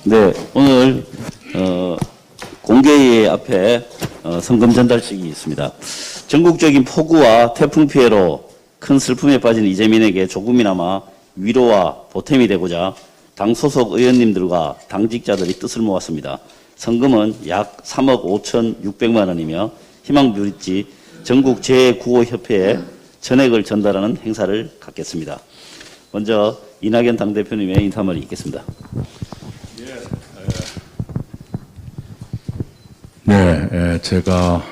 네, 오늘 공개회 앞에 성금 전달식이 있습니다. 전국적인 폭우와 태풍 피해로 큰 슬픔에 빠진 이재민에게 조금이나마 위로와 보탬이 되고자 당 소속 의원님들과 당직자들이 뜻을 모았습니다. 성금은 약 3억 5,600만 원이며 희망브릿지 전국 재구호협회에 전액을 전달하는 행사를 갖겠습니다. 먼저 이낙연 당대표님의 인사말이 있겠습니다. 네, 제가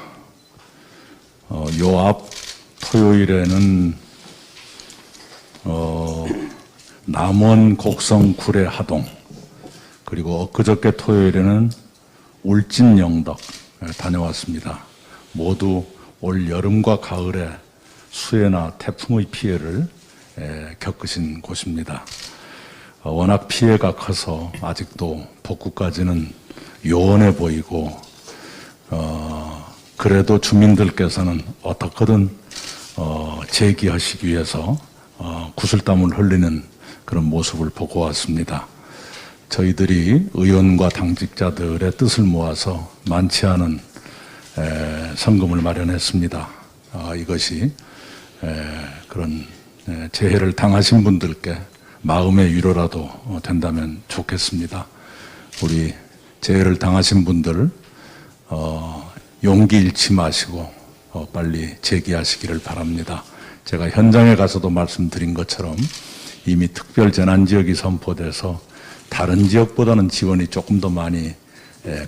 요 앞 토요일에는 남원 곡성 구례 하동, 그리고 엊그저께 토요일에는 울진 영덕 다녀왔습니다. 모두 올 여름과 가을에 수해나 태풍의 피해를 겪으신 곳입니다. 워낙 피해가 커서 아직도 복구까지는 요원해 보이고 그래도 주민들께서는 어떻게든 재기하시기 위해서 구슬땀을 흘리는 그런 모습을 보고 왔습니다. 저희들이 의원과 당직자들의 뜻을 모아서 많지 않은 성금을 마련했습니다. 이것이 그런 재해를 당하신 분들께 마음의 위로라도 된다면 좋겠습니다. 우리 재해를 당하신 분들 용기 잃지 마시고 빨리 재기하시기를 바랍니다. 제가 현장에 가서도 말씀드린 것처럼 이미 특별재난지역이 선포돼서 다른 지역보다는 지원이 조금 더 많이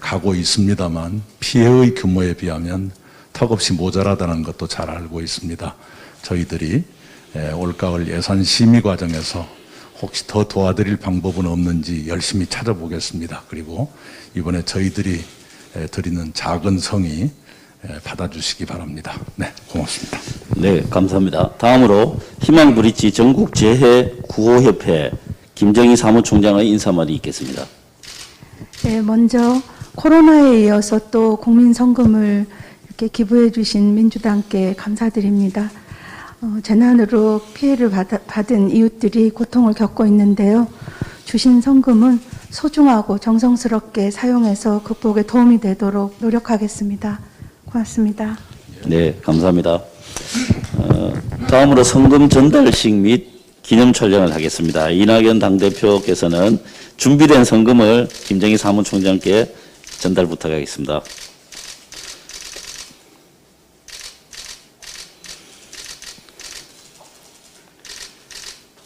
가고 있습니다만 피해의 규모에 비하면 턱없이 모자라다는 것도 잘 알고 있습니다. 저희들이 올가을 예산 심의 과정에서 혹시 더 도와드릴 방법은 없는지 열심히 찾아보겠습니다. 그리고 이번에 저희들이 드리는 작은 성의 받아주시기 바랍니다. 네, 고맙습니다. 네, 감사합니다. 다음으로 희망브릿지 전국재해구호협회 김정희 사무총장의 인사말이 있겠습니다. 네, 먼저 코로나에 이어서 또 국민성금을 이렇게 기부해 주신 민주당께 감사드립니다. 재난으로 피해를 받은 이웃들이 고통을 겪고 있는데요. 주신 성금은 소중하고 정성스럽게 사용해서 극복에 도움이 되도록 노력하겠습니다. 고맙습니다. 네, 감사합니다. 다음으로 성금 전달식 및 기념 촬영을 하겠습니다. 이낙연 당대표께서는 준비된 성금을 김정희 사무총장께 전달 부탁하겠습니다.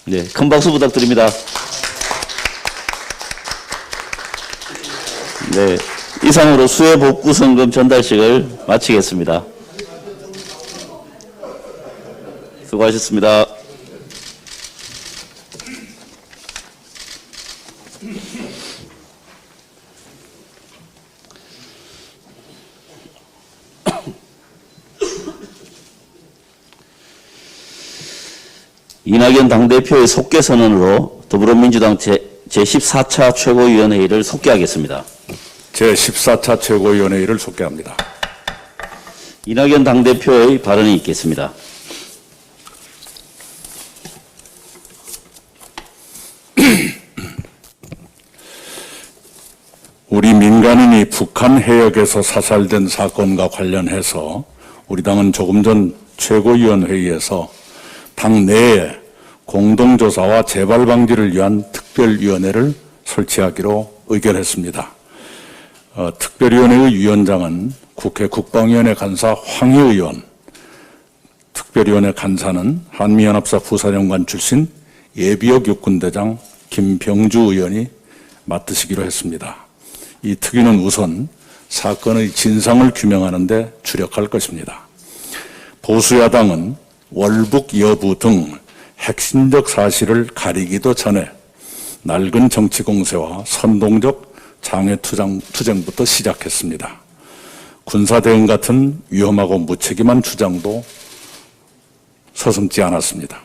네, 큰 박수 부탁드립니다. 네, 이상으로 수해복구성금 전달식을 마치겠습니다. 수고하셨습니다. 이낙연 당대표의 속개 선언으로 더불어민주당 제14차 최고위원회의를 속개하겠습니다. 제14차 최고위원회의를 속개합니다. 이낙연 당대표의 발언이 있겠습니다. 우리 민간인이 북한 해역에서 사살된 사건과 관련해서 우리 당은 조금 전 최고위원회의에서 당 내에 공동조사와 재발 방지를 위한 특별위원회를 설치하기로 의결했습니다. 특별위원회의 위원장은 국회 국방위원회 간사 황희 의원, 특별위원회 간사는 한미연합사 부사령관 출신 예비역 육군대장 김병주 의원이 맡으시기로 했습니다. 이 특위는 우선 사건의 진상을 규명하는 데 주력할 것입니다. 보수야당은 월북 여부 등 핵심적 사실을 가리기도 전에 낡은 정치 공세와 선동적 장외 투쟁부터 시작했습니다. 군사대응 같은 위험하고 무책임한 주장도 서슴지 않았습니다.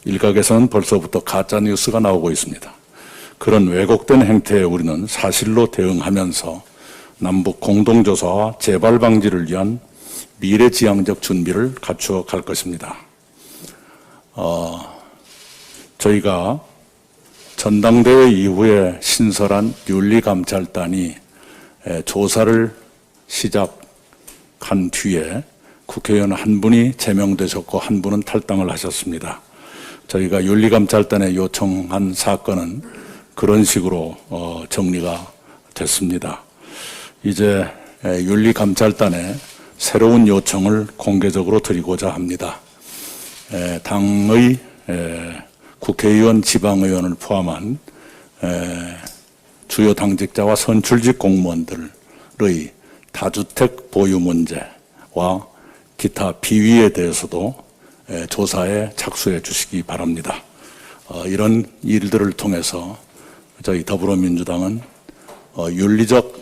일각에서는 벌써부터 가짜 뉴스가 나오고 있습니다. 그런 왜곡된 행태에 우리는 사실로 대응하면서 남북 공동조사와 재발 방지를 위한 미래지향적 준비를 갖추어 갈 것입니다. 저희가 전당대회 이후에 신설한 윤리감찰단이 조사를 시작한 뒤에 국회의원 한 분이 제명되셨고 한 분은 탈당을 하셨습니다. 저희가 윤리감찰단에 요청한 사건은 그런 식으로 정리가 됐습니다. 이제 윤리감찰단에 새로운 요청을 공개적으로 드리고자 합니다. 당의 국회의원, 지방의원을 포함한 주요 당직자와 선출직 공무원들의 다주택 보유 문제와 기타 비위에 대해서도 조사에 착수해 주시기 바랍니다. 이런 일들을 통해서 저희 더불어민주당은 윤리적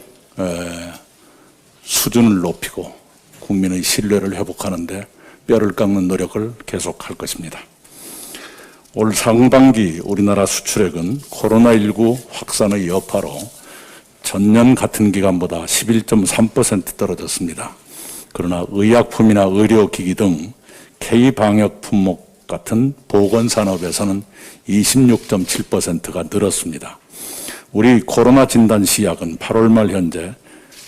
수준을 높이고 국민의 신뢰를 회복하는 데 뼈를 깎는 노력을 계속할 것입니다. 올 상반기 우리나라 수출액은 코로나19 확산의 여파로 전년 같은 기간보다 11.3% 떨어졌습니다. 그러나 의약품이나 의료기기 등 K방역 품목 같은 보건산업에서는 26.7%가 늘었습니다. 우리 코로나 진단 시약은 8월 말 현재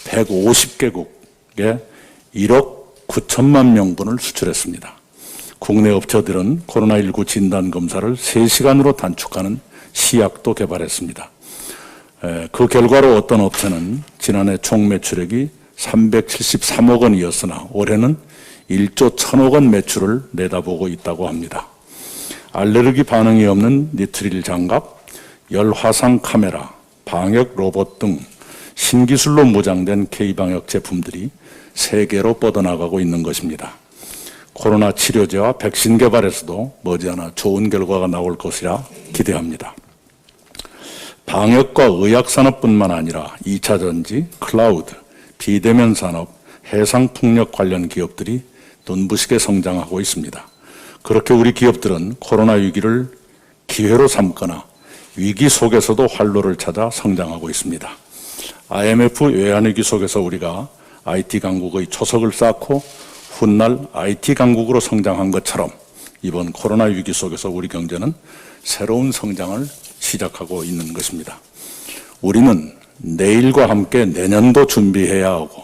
150개국에 1억 9천만 명분을 수출했습니다. 국내 업체들은 코로나19 진단 검사를 3시간으로 단축하는 시약도 개발했습니다. 그 결과로 어떤 업체는 지난해 총 매출액이 373억 원이었으나 올해는 1조 1천억 원 매출을 내다보고 있다고 합니다. 알레르기 반응이 없는 니트릴 장갑, 열화상 카메라, 방역 로봇 등 신기술로 무장된 K방역 제품들이 세계로 뻗어나가고 있는 것입니다. 코로나 치료제와 백신 개발에서도 머지않아 좋은 결과가 나올 것이라 기대합니다. 방역과 의학산업뿐만 아니라 2차 전지, 클라우드, 비대면 산업, 해상풍력 관련 기업들이 눈부시게 성장하고 있습니다. 그렇게 우리 기업들은 코로나 위기를 기회로 삼거나 위기 속에서도 활로를 찾아 성장하고 있습니다. IMF 외환위기 속에서 우리가 IT 강국의 초석을 쌓고 훗날 IT 강국으로 성장한 것처럼 이번 코로나 위기 속에서 우리 경제는 새로운 성장을 시작하고 있는 것입니다. 우리는 내일과 함께 내년도 준비해야 하고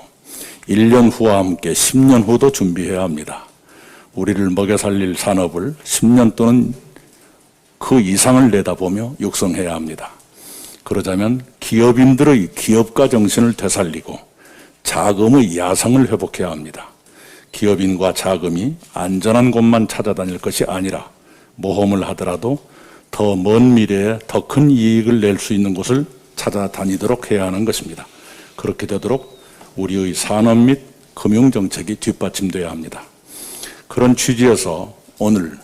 1년 후와 함께 10년 후도 준비해야 합니다. 우리를 먹여 살릴 산업을 10년 또는 그 이상을 내다보며 육성해야 합니다. 그러자면 기업인들의 기업가 정신을 되살리고 자금의 야성을 회복해야 합니다. 기업인과 자금이 안전한 곳만 찾아다닐 것이 아니라 모험을 하더라도 더 먼 미래에 더 큰 이익을 낼 수 있는 곳을 찾아다니도록 해야 하는 것입니다. 그렇게 되도록 우리의 산업 및 금융정책이 뒷받침돼야 합니다. 그런 취지에서 오늘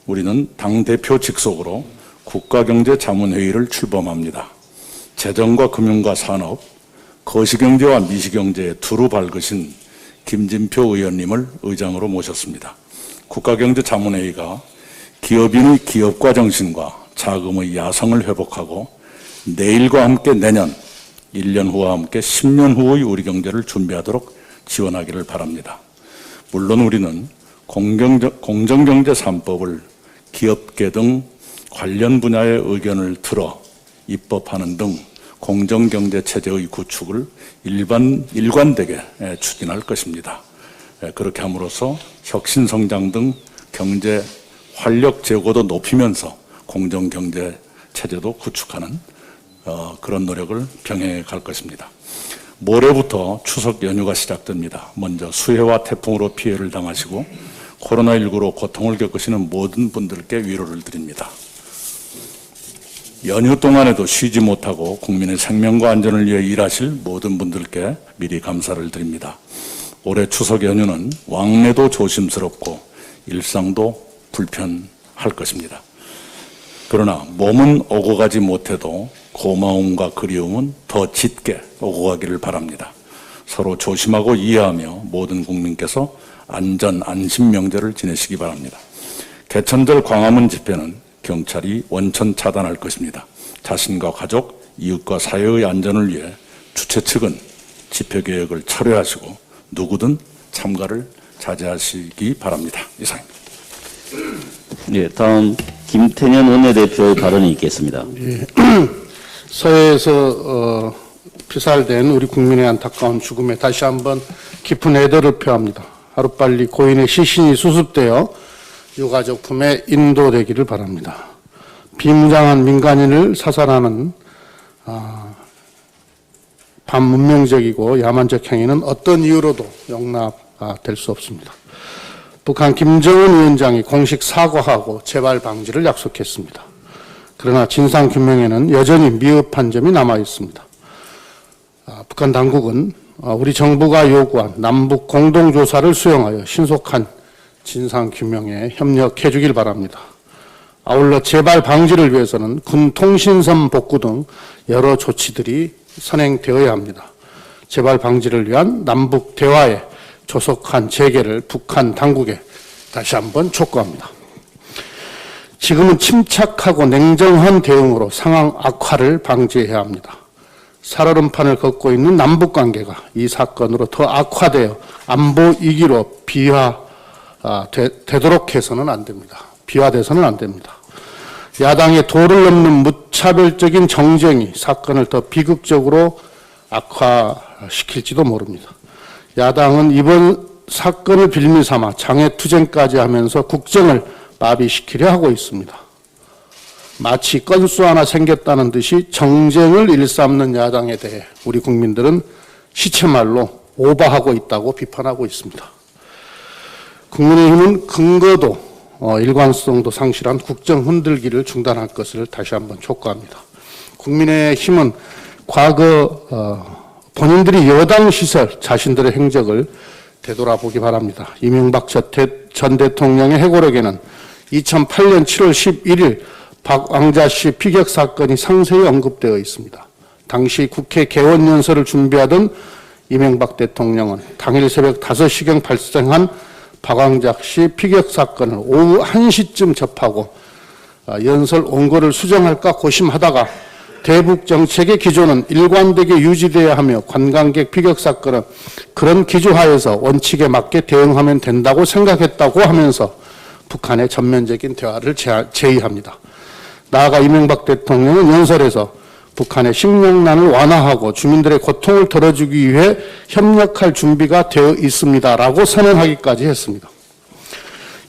우리는 당대표 직속으로 국가경제자문회의를 출범합니다. 재정과 금융과 산업, 거시경제와 미시경제에 두루 밝으신 김진표 의원님을 의장으로 모셨습니다. 국가경제자문회의가 기업인의 기업가 정신과 자금의 야성을 회복하고 내일과 함께 내년, 1년 후와 함께 10년 후의 우리 경제를 준비하도록 지원하기를 바랍니다. 물론 우리는 공정경제 3법을 기업계 등 관련 분야의 의견을 들어 입법하는 등 공정경제 체제의 구축을 일관되게 추진할 것입니다. 그렇게 함으로써 혁신성장 등 경제 활력 제고도 높이면서 공정경제 체제도 구축하는 그런 노력을 병행해 갈 것입니다. 모레부터 추석 연휴가 시작됩니다. 먼저 수해와 태풍으로 피해를 당하시고 코로나19로 고통을 겪으시는 모든 분들께 위로를 드립니다. 연휴 동안에도 쉬지 못하고 국민의 생명과 안전을 위해 일하실 모든 분들께 미리 감사를 드립니다. 올해 추석 연휴는 왕래도 조심스럽고 일상도 불편할 것입니다. 그러나 몸은 오고 가지 못해도 고마움과 그리움은 더 짙게 오고 가기를 바랍니다. 서로 조심하고 이해하며 모든 국민께서 안전, 안심 명절을 지내시기 바랍니다. 개천절 광화문 집회는 경찰이 원천 차단할 것입니다. 자신과 가족, 이웃과 사회의 안전을 위해 주최 측은 집회 계획을 철회하시고 누구든 참가를 자제하시기 바랍니다. 이상입니다. 예, 다음 김태년 원내대표의 발언이 있겠습니다. 서해에서 피살된 우리 국민의 안타까운 죽음에 다시 한번 깊은 애도를 표합니다. 하루빨리 고인의 시신이 수습되어 유가족 품에 인도되기를 바랍니다. 비무장한 민간인을 사살하는 반문명적이고 야만적 행위는 어떤 이유로도 용납될 수 없습니다. 북한 김정은 위원장이 공식 사과하고 재발 방지를 약속했습니다. 그러나 진상규명에는 여전히 미흡한 점이 남아 있습니다. 북한 당국은 우리 정부가 요구한 남북 공동조사를 수용하여 신속한 진상규명에 협력해 주길 바랍니다. 아울러 재발 방지를 위해서는 군 통신선 복구 등 여러 조치들이 선행되어야 합니다. 재발 방지를 위한 남북 대화의 조속한 재개를 북한 당국에 다시 한번 촉구합니다. 지금은 침착하고 냉정한 대응으로 상황 악화를 방지해야 합니다. 살얼음판을 걷고 있는 남북관계가 이 사건으로 더 악화되어 안보 위기로 되도록 해서는 안 됩니다. 비화돼서는 안 됩니다. 야당의 도를 넘는 무차별적인 정쟁이 사건을 더 비극적으로 악화시킬지도 모릅니다. 야당은 이번 사건을 빌미삼아 장애투쟁까지 하면서 국정을 마비시키려 하고 있습니다. 마치 건수 하나 생겼다는 듯이 정쟁을 일삼는 야당에 대해 우리 국민들은 시체말로 오버하고 있다고 비판하고 있습니다. 국민의힘은 근거도 일관성도 상실한 국정 흔들기를 중단할 것을 다시 한번 촉구합니다. 국민의힘은 과거 본인들이 여당 시절 자신들의 행적을 되돌아보기 바랍니다. 이명박 전 대통령의 해고록에는 2008년 7월 11일 박왕자 씨 피격 사건이 상세히 언급되어 있습니다. 당시 국회 개원연설을 준비하던 이명박 대통령은 당일 새벽 5시경 발생한 박왕자 씨 피격 사건을 오후 1시쯤 접하고 연설 원고를 수정할까 고심하다가 대북 정책의 기조는 일관되게 유지되어야 하며 관광객 피격 사건은 그런 기조하에서 원칙에 맞게 대응하면 된다고 생각했다고 하면서 북한의 전면적인 대화를 제의합니다. 나아가 이명박 대통령은 연설에서 북한의 식량난을 완화하고 주민들의 고통을 덜어주기 위해 협력할 준비가 되어 있습니다라고 선언하기까지 했습니다.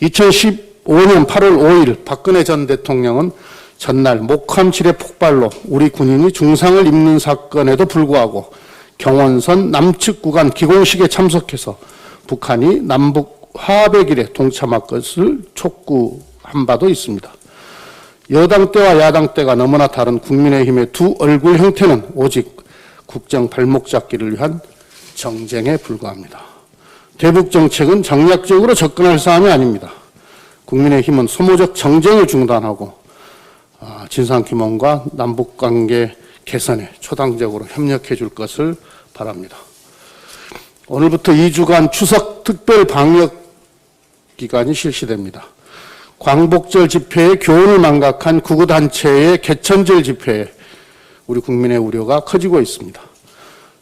2015년 8월 5일 박근혜 전 대통령은 전날 목함 지뢰 폭발로 우리 군인이 중상을 입는 사건에도 불구하고 경원선 남측 구간 기공식에 참석해서 북한이 남북 화합의 길에 동참할 것을 촉구한 바도 있습니다. 여당 때와 야당 때가 너무나 다른 국민의힘의 두 얼굴 형태는 오직 국정 발목 잡기를 위한 정쟁에 불과합니다. 대북 정책은 정략적으로 접근할 사안이 아닙니다. 국민의힘은 소모적 정쟁을 중단하고 진상규명과 남북관계 개선에 초당적으로 협력해 줄 것을 바랍니다. 오늘부터 2주간 추석 특별 방역 기간이 실시됩니다. 광복절 집회에 교훈을 망각한 구구단체의 개천절 집회에 우리 국민의 우려가 커지고 있습니다.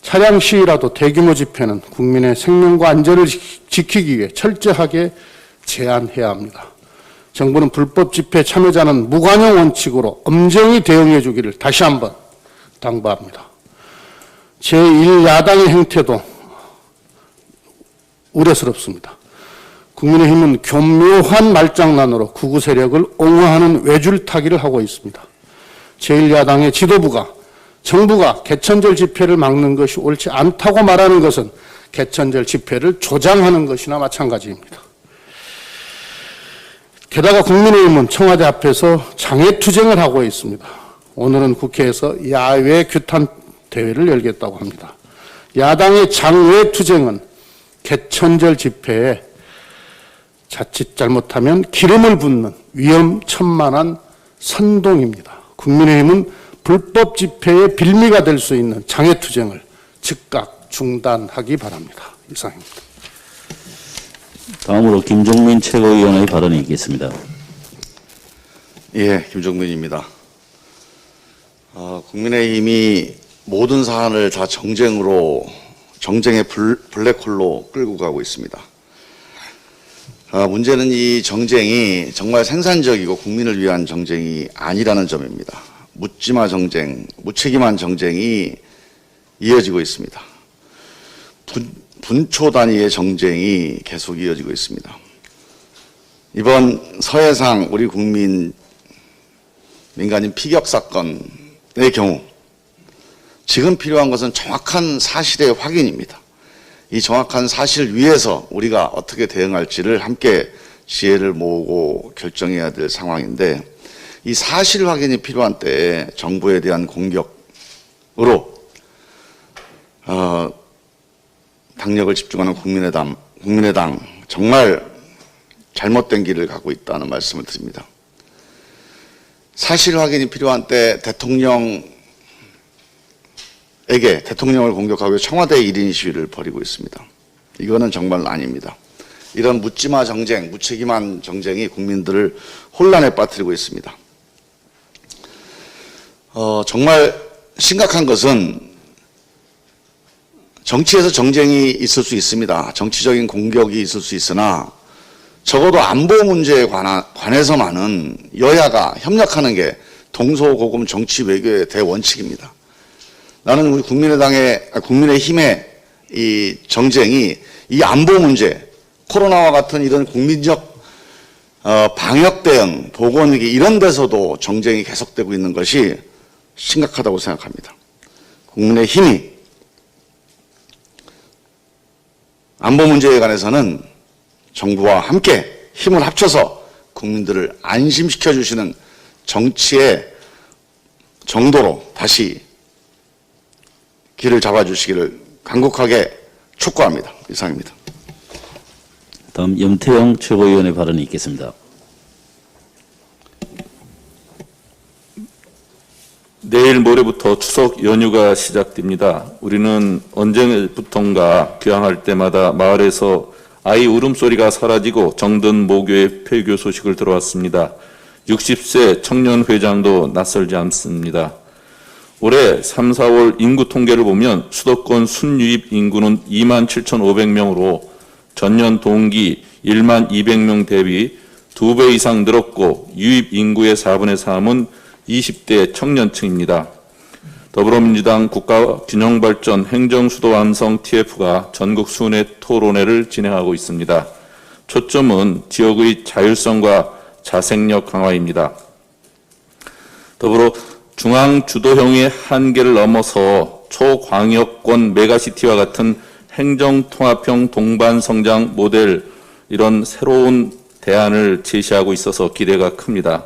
차량 시위라도 대규모 집회는 국민의 생명과 안전을 지키기 위해 철저하게 제한해야 합니다. 정부는 불법 집회 참여자는 무관용 원칙으로 엄정히 대응해 주기를 다시 한번 당부합니다. 제1야당의 행태도 우려스럽습니다. 국민의힘은 교묘한 말장난으로 극우 세력을 옹호하는 외줄타기를 하고 있습니다. 제1야당의 지도부가 정부가 개천절 집회를 막는 것이 옳지 않다고 말하는 것은 개천절 집회를 조장하는 것이나 마찬가지입니다. 게다가 국민의힘은 청와대 앞에서 장애투쟁을 하고 있습니다. 오늘은 국회에서 야외 규탄 대회를 열겠다고 합니다. 야당의 장외투쟁은 개천절 집회에 자칫 잘못하면 기름을 붓는 위험천만한 선동입니다. 국민의힘은 불법 집회의 빌미가 될 수 있는 장애투쟁을 즉각 중단하기 바랍니다. 이상입니다. 다음으로 김종민 최고위원의 발언이 있겠습니다. 예, 김종민입니다. 국민의힘이 모든 사안을 다 정쟁의 블랙홀로 끌고 가고 있습니다. 문제는 이 정쟁이 정말 생산적이고 국민을 위한 정쟁이 아니라는 점입니다. 묻지마 정쟁, 무책임한 정쟁이 이어지고 있습니다. 분초 단위의 정쟁이 계속 이어지고 있습니다. 이번 서해상 우리 민간인 피격 사건의 경우 지금 필요한 것은 정확한 사실의 확인입니다. 이 정확한 사실 위에서 우리가 어떻게 대응할지를 함께 지혜를 모으고 결정해야 될 상황인데, 이 사실 확인이 필요한 때에 정부에 대한 공격으로 당력을 집중하는 국민의당 정말 잘못된 길을 가고 있다는 말씀을 드립니다. 사실 확인이 필요한 때 대통령을 공격하고 청와대 1인 시위를 벌이고 있습니다. 이거는 정말 아닙니다. 이런 묻지마 정쟁, 무책임한 정쟁이 국민들을 혼란에 빠뜨리고 있습니다. 정말 심각한 것은 정치에서 정쟁이 있을 수 있습니다. 정치적인 공격이 있을 수 있으나 적어도 안보 문제에 관해서만은 여야가 협력하는 게 동서고금 정치 외교의 대원칙입니다. 나는 우리 국민의힘의 이 정쟁이 이 안보 문제, 코로나와 같은 이런 국민적 방역 대응, 보건위기 이런 데서도 정쟁이 계속되고 있는 것이 심각하다고 생각합니다. 국민의힘이 안보 문제에 관해서는 정부와 함께 힘을 합쳐서 국민들을 안심시켜 주시는 정치의 정도로 다시 길을 잡아주시기를 간곡하게 촉구합니다. 이상입니다. 다음 염태영 최고위원의 발언이 있겠습니다. 내일 모레부터 추석 연휴가 시작됩니다. 우리는 언제부턴가 귀향할 때마다 마을에서 아이 울음소리가 사라지고 정든 모교의 폐교 소식을 들어왔습니다. 60세 청년 회장도 낯설지 않습니다. 올해 3, 4월 인구 통계를 보면 수도권 순유입 인구는 27,500명으로 전년 동기 12,200명 대비 2배 이상 늘었고, 유입 인구의 4분의 3은 20대 청년층입니다. 더불어민주당 국가균형발전 행정수도 완성 TF가 전국 순회 토론회를 진행하고 있습니다. 초점은 지역의 자율성과 자생력 강화입니다. 더불어 중앙 주도형의 한계를 넘어서 초광역권 메가시티와 같은 행정통합형 동반성장 모델, 이런 새로운 대안을 제시하고 있어서 기대가 큽니다.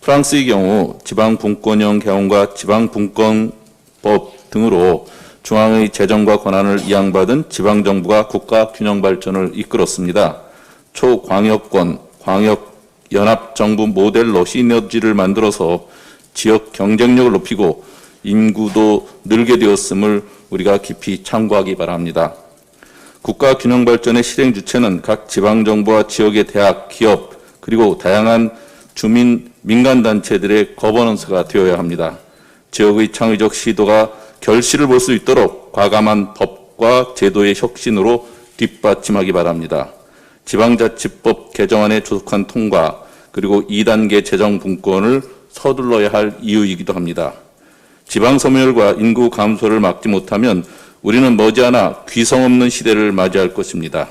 프랑스의 경우 지방분권형 개헌과 지방분권법 등으로 중앙의 재정과 권한을 이양받은 지방정부가 국가균형발전을 이끌었습니다. 초광역권, 광역연합정부 모델로 시너지를 만들어서 지역 경쟁력을 높이고 인구도 늘게 되었음을 우리가 깊이 참고하기 바랍니다. 국가균형발전의 실행 주체는 각 지방정부와 지역의 대학, 기업, 그리고 다양한 주민, 민간단체들의 거버넌스가 되어야 합니다. 지역의 창의적 시도가 결실을 볼 수 있도록 과감한 법과 제도의 혁신으로 뒷받침하기 바랍니다. 지방자치법 개정안의 조속한 통과, 그리고 2단계 재정분권을 서둘러야 할 이유이기도 합니다. 지방소멸과 인구 감소를 막지 못하면 우리는 머지않아 귀성 없는 시대를 맞이할 것입니다.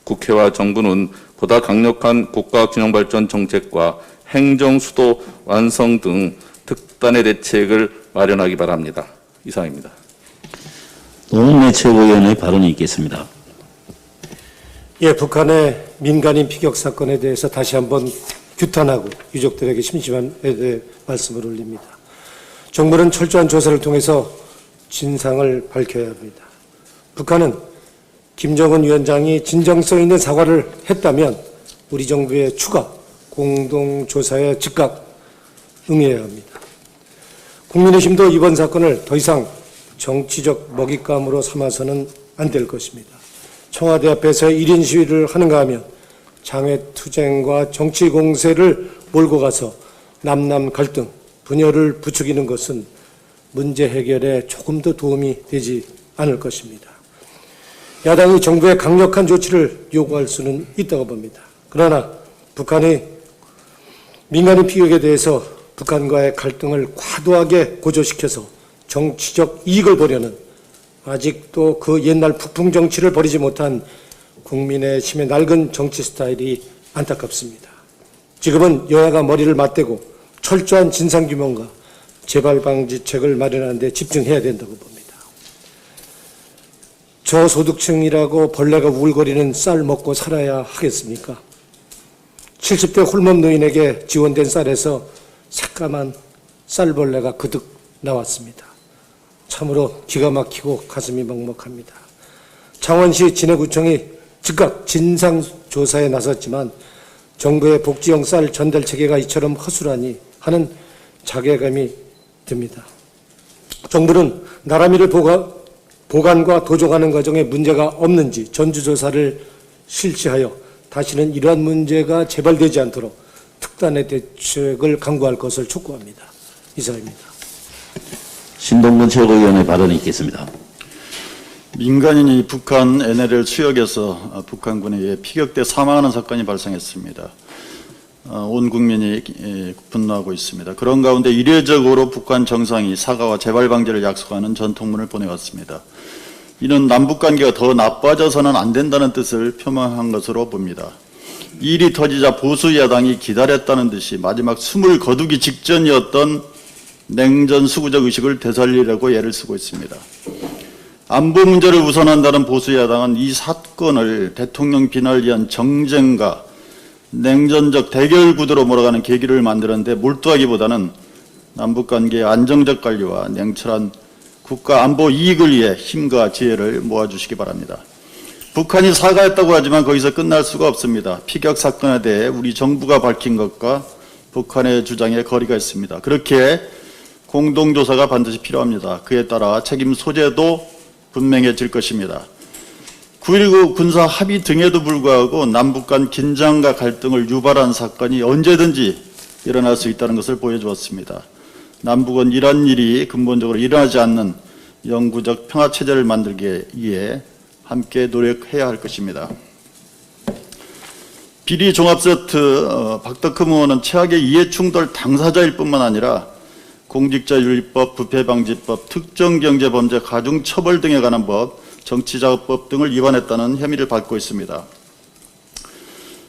국회와 정부는 보다 강력한 국가균형발전 정책과 행정수도 완성 등 특단의 대책을 마련하기 바랍니다. 이상입니다. 노웅래 최고위원의 발언이 있겠습니다. 예, 북한의 민간인 피격 사건에 대해서 다시 한번 규탄하고 유족들에게 심심한 말씀을 올립니다. 정부는 철저한 조사를 통해서 진상을 밝혀야 합니다. 북한은 김정은 위원장이 진정성 있는 사과를 했다면 우리 정부의 추가 공동조사에 즉각 응해야 합니다. 국민의힘도 이번 사건을 더 이상 정치적 먹잇감으로 삼아서는 안 될 것입니다. 청와대 앞에서 1인 시위를 하는가 하면 장외투쟁과 정치 공세를 몰고 가서 남남 갈등, 분열을 부추기는 것은 문제 해결에 조금 더 도움이 되지 않을 것입니다. 야당이 정부의 강력한 조치를 요구할 수는 있다고 봅니다. 그러나 북한이 민간인 피격에 대해서 북한과의 갈등을 과도하게 고조시켜서 정치적 이익을 보려는 아직도 그 옛날 북풍 정치를 버리지 못한 국민의 힘의 낡은 정치 스타일이 안타깝습니다. 지금은 여야가 머리를 맞대고 철저한 진상규명과 재발방지책을 마련하는 데 집중해야 된다고 봅니다. 저소득층이라고 벌레가 우글거리는 쌀 먹고 살아야 하겠습니까? 70대 홀몸 노인에게 지원된 쌀에서 새까만 쌀벌레가 그득 나왔습니다. 참으로 기가 막히고 가슴이 먹먹합니다. 창원시 진해구청이 즉각 진상조사에 나섰지만 정부의 복지형 쌀 전달 체계가 이처럼 허술하니 하는 자괴감이 듭니다. 정부는 나라미를 보관과 도정하는 과정에 문제가 없는지 전주조사를 실시하여 다시는 이러한 문제가 재발되지 않도록 특단의 대책을 강구할 것을 촉구합니다. 이상입니다. 신동근 최고위원의 발언이 있겠습니다. 민간인이 북한 NLL 수역에서 북한군에 의해 피격돼 사망하는 사건이 발생했습니다. 온 국민이 분노하고 있습니다. 그런 가운데 이례적으로 북한 정상이 사과와 재발 방지를 약속하는 전통문을 보내왔습니다. 이는 남북관계가 더 나빠져서는 안 된다는 뜻을 표명한 것으로 봅니다. 이 일이 터지자 보수 야당이 기다렸다는 듯이 마지막 숨을 거두기 직전이었던 냉전 수구적 의식을 되살리려고 애를 쓰고 있습니다. 안보 문제를 우선한다는 보수 야당은 이 사건을 대통령 비난을 위한 정쟁과 냉전적 대결 구도로 몰아가는 계기를 만드는데 몰두하기보다는 남북관계의 안정적 관리와 냉철한 국가 안보 이익을 위해 힘과 지혜를 모아주시기 바랍니다. 북한이 사과했다고 하지만 거기서 끝날 수가 없습니다. 피격 사건에 대해 우리 정부가 밝힌 것과 북한의 주장에 거리가 있습니다. 그렇게 공동조사가 반드시 필요합니다. 그에 따라 책임 소재도 분명해질 것입니다. 9.19 군사 합의 등에도 불구하고 남북 간 긴장과 갈등을 유발한 사건이 언제든지 일어날 수 있다는 것을 보여주었습니다. 남북은 이런 일이 근본적으로 일어나지 않는 영구적 평화체제를 만들기 위해 함께 노력해야 할 것입니다. 비리 종합세트 박덕흠 의원은 최악의 이해충돌 당사자일 뿐만 아니라 공직자윤리법, 부패방지법, 특정경제범죄 가중처벌 등에 관한 법, 정치자금법 등을 위반했다는 혐의를 받고 있습니다.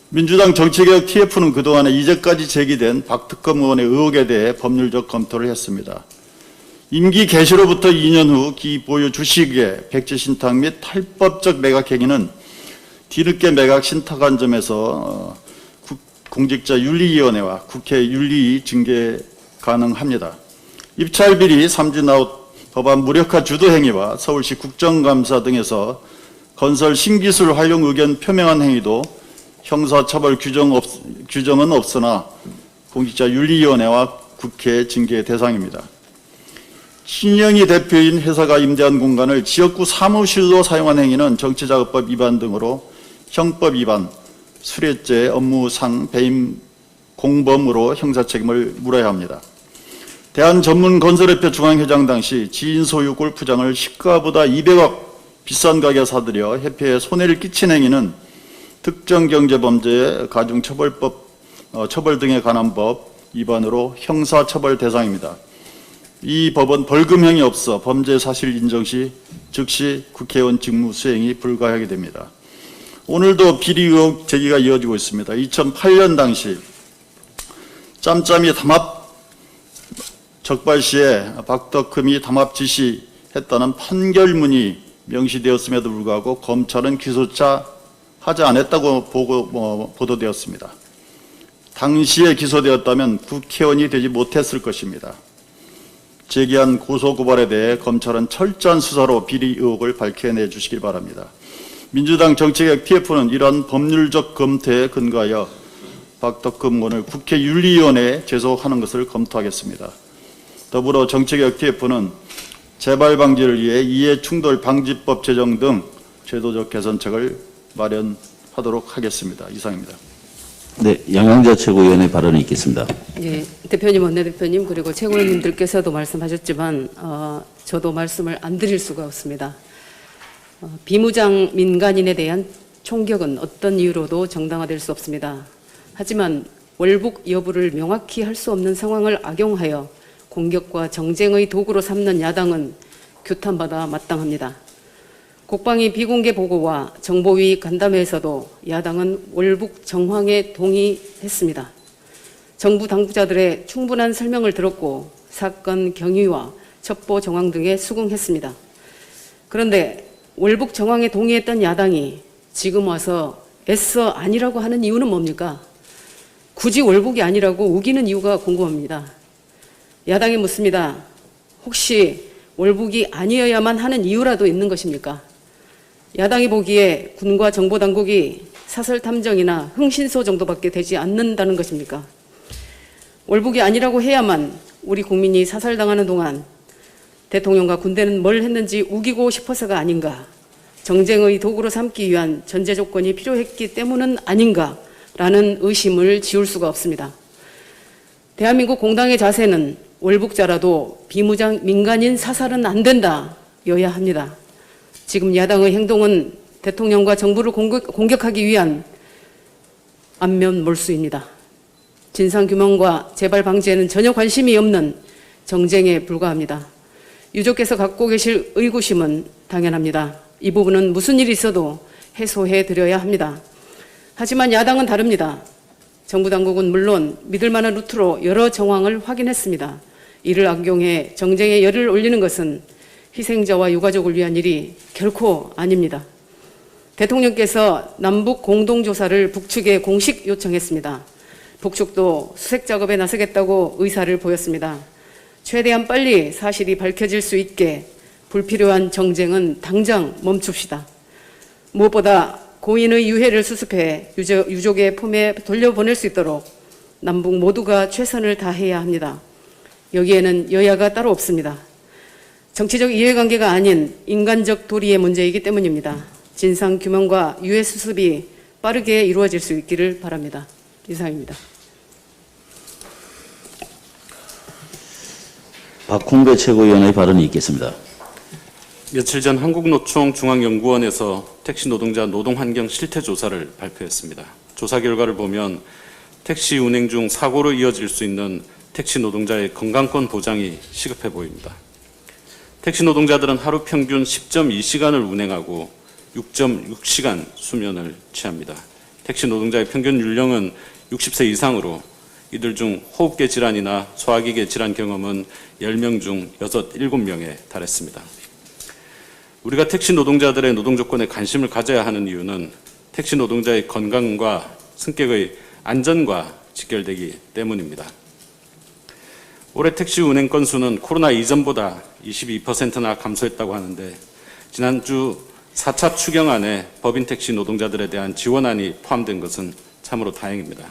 민주당 정치개혁 TF는 그동안에 이제까지 제기된 박특검 의원의 의혹에 대해 법률적 검토를 했습니다. 임기 개시로부터 2년 후 기보유 주식의 백지 신탁 및 탈법적 매각 행위는 뒤늦게 매각 신탁한 점에서 공직자윤리위원회와 국회 윤리위 징계 가능합니다. 입찰비리, 삼진아웃 법안 무력화 주도 행위와 서울시 국정감사 등에서 건설 신기술 활용 의견 표명한 행위도 형사처벌 규정은 없으나 공직자윤리위원회와 국회 징계 대상입니다. 신영희 대표인 회사가 임대한 공간을 지역구 사무실로 사용한 행위는 정치자금법 위반 등으로 형법 위반, 수뢰죄, 업무상 배임 공범으로 형사책임을 물어야 합니다. 대한전문건설협회 중앙회장 당시 지인 소유 골프장을 시가보다 200억 비싼 가격에 사들여 협회에 손해를 끼친 행위는 특정경제범죄 가중처벌법 처벌 등에 관한 법 위반으로 형사처벌 대상입니다. 이 법은 벌금형이 없어 범죄 사실 인정 시 즉시 국회의원 직무 수행이 불가하게 됩니다. 오늘도 비리 의혹 제기가 이어지고 있습니다. 2008년 당시 짬짬이 담합 적발 시에 박덕흠이 담합 지시했다는 판결문이 명시되었음에도 불구하고 검찰은 기소차 하지 않았다고 보도되었습니다. 당시에 기소되었다면 국회의원이 되지 못했을 것입니다. 제기한 고소고발에 대해 검찰은 철저한 수사로 비리 의혹을 밝혀내 주시길 바랍니다. 민주당 정치개혁 TF는 이러한 법률적 검토에 근거하여 박덕흠 의원을 국회 윤리위원회에 제소하는 것을 검토하겠습니다. 더불어 정치개혁 TF는 재발 방지를 위해 이해충돌 방지법 제정 등 제도적 개선책을 마련하도록 하겠습니다. 이상입니다. 네, 양양자 최고위원의 발언이 있겠습니다. 예, 대표님, 원내대표님, 그리고 최고위원님들께서도 말씀하셨지만, 저도 말씀을 안 드릴 수가 없습니다. 비무장 민간인에 대한 총격은 어떤 이유로도 정당화될 수 없습니다. 하지만 월북 여부를 명확히 할 수 없는 상황을 악용하여 공격과 정쟁의 도구로 삼는 야당은 규탄받아 마땅합니다. 국방위 비공개 보고와 정보위 간담회에서도 야당은 월북 정황에 동의했습니다. 정부 당국자들의 충분한 설명을 들었고 사건 경위와 첩보 정황 등에 수긍했습니다. 그런데 월북 정황에 동의했던 야당이 지금 와서 애써 아니라고 하는 이유는 뭡니까? 굳이 월북이 아니라고 우기는 이유가 궁금합니다. 야당이 묻습니다. 혹시 월북이 아니어야만 하는 이유라도 있는 것입니까? 야당이 보기에 군과 정보당국이 사설 탐정이나 흥신소 정도밖에 되지 않는다는 것입니까? 월북이 아니라고 해야만 우리 국민이 사살당하는 동안 대통령과 군대는 뭘 했는지 우기고 싶어서가 아닌가, 정쟁의 도구로 삼기 위한 전제 조건이 필요했기 때문은 아닌가라는 의심을 지울 수가 없습니다. 대한민국 공당의 자세는 월북자라도 비무장 민간인 사살은 안 된다여야 합니다. 지금 야당의 행동은 대통령과 정부를 공격하기 위한 안면 몰수입니다. 진상규명과 재발 방지에는 전혀 관심이 없는 정쟁에 불과합니다. 유족께서 갖고 계실 의구심은 당연합니다. 이 부분은 무슨 일이 있어도 해소해 드려야 합니다. 하지만 야당은 다릅니다. 정부 당국은 물론 믿을 만한 루트로 여러 정황을 확인했습니다. 이를 악용해 정쟁에 열을 올리는 것은 희생자와 유가족을 위한 일이 결코 아닙니다. 대통령께서 남북 공동조사를 북측에 공식 요청했습니다. 북측도 수색 작업에 나서겠다고 의사를 보였습니다. 최대한 빨리 사실이 밝혀질 수 있게 불필요한 정쟁은 당장 멈춥시다. 무엇보다 고인의 유해를 수습해 유족의 품에 돌려보낼 수 있도록 남북 모두가 최선을 다해야 합니다. 여기에는 여야가 따로 없습니다. 정치적 이해관계가 아닌 인간적 도리의 문제이기 때문입니다. 진상규명과 유해 수습이 빠르게 이루어질 수 있기를 바랍니다. 이상입니다. 박홍배 최고위원의 발언이 있겠습니다. 며칠 전 한국노총 중앙연구원에서 택시 노동자 노동환경 실태조사를 발표했습니다. 조사 결과를 보면 택시 운행 중 사고로 이어질 수 있는 택시 노동자의 건강권 보장이 시급해 보입니다. 택시 노동자들은 하루 평균 10.2시간을 운행하고 6.6시간 수면을 취합니다. 택시 노동자의 평균 연령은 60세 이상으로 이들 중 호흡기 질환이나 소화기계 질환 경험은 10명 중 6, 7명에 달했습니다. 우리가 택시 노동자들의 노동 조건에 관심을 가져야 하는 이유는 택시 노동자의 건강과 승객의 안전과 직결되기 때문입니다. 올해 택시 운행 건수는 코로나 이전보다 22%나 감소했다고 하는데 지난주 4차 추경안에 법인 택시 노동자들에 대한 지원안이 포함된 것은 참으로 다행입니다.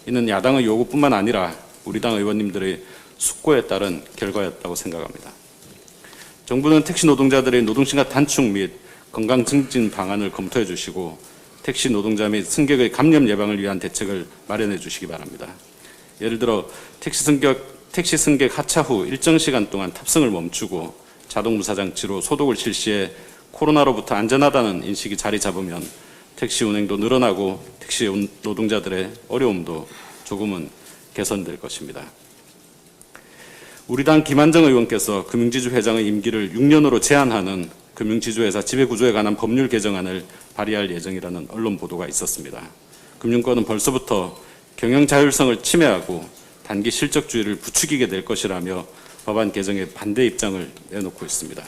이는 야당의 요구뿐만 아니라 우리 당 의원님들의 숙고에 따른 결과였다고 생각합니다. 정부는 택시 노동자들의 노동시간 단축 및 건강 증진 방안을 검토해 주시고 택시 노동자 및 승객의 감염 예방을 위한 대책을 마련해 주시기 바랍니다. 예를 들어 택시 승객 하차 후 일정 시간 동안 탑승을 멈추고 자동 무사 장치로 소독을 실시해 코로나로부터 안전하다는 인식이 자리 잡으면 택시 운행도 늘어나고 택시 노동자들의 어려움도 조금은 개선될 것입니다. 우리 당 김한정 의원께서 금융지주 회장의 임기를 6년으로 제한하는 금융지주회사 지배구조에 관한 법률 개정안을 발의할 예정이라는 언론 보도가 있었습니다. 금융권은 벌써부터 경영 자율성을 침해하고 단기 실적주의를 부추기게 될 것이라며 법안 개정에 반대 입장을 내놓고 있습니다.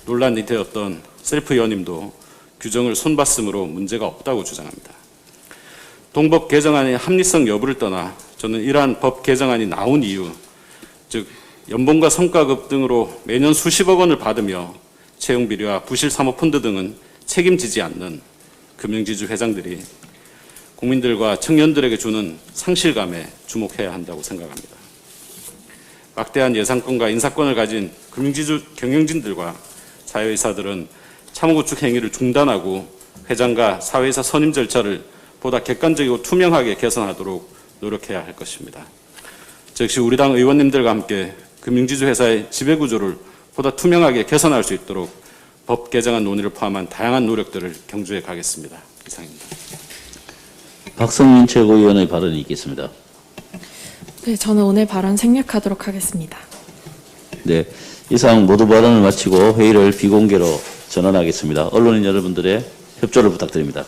논란이 되었던 셀프 의원님도 규정을 손봤으므로 문제가 없다고 주장합니다. 동법 개정안의 합리성 여부를 떠나 저는 이러한 법 개정안이 나온 이유, 즉 연봉과 성과급 등으로 매년 수십억 원을 받으며 채용비리와 부실 사모펀드 등은 책임지지 않는 금융지주 회장들이 국민들과 청년들에게 주는 상실감에 주목해야 한다고 생각합니다. 막대한 예산권과 인사권을 가진 금융지주 경영진들과 사회이사들은 참호구축 행위를 중단하고 회장과 사회이사 선임 절차를 보다 객관적이고 투명하게 개선하도록 노력해야 할 것입니다. 즉시 우리 당 의원님들과 함께 금융지주 회사의 지배구조를 보다 투명하게 개선할 수 있도록 법 개정안 논의를 포함한 다양한 노력들을 경주해 가겠습니다. 이상입니다. 박성민 최고위원의 발언이 있겠습니다. 네, 저는 오늘 발언 생략하도록 하겠습니다. 네, 이상 모두 발언을 마치고 회의를 비공개로 전환하겠습니다. 언론인 여러분들의 협조를 부탁드립니다.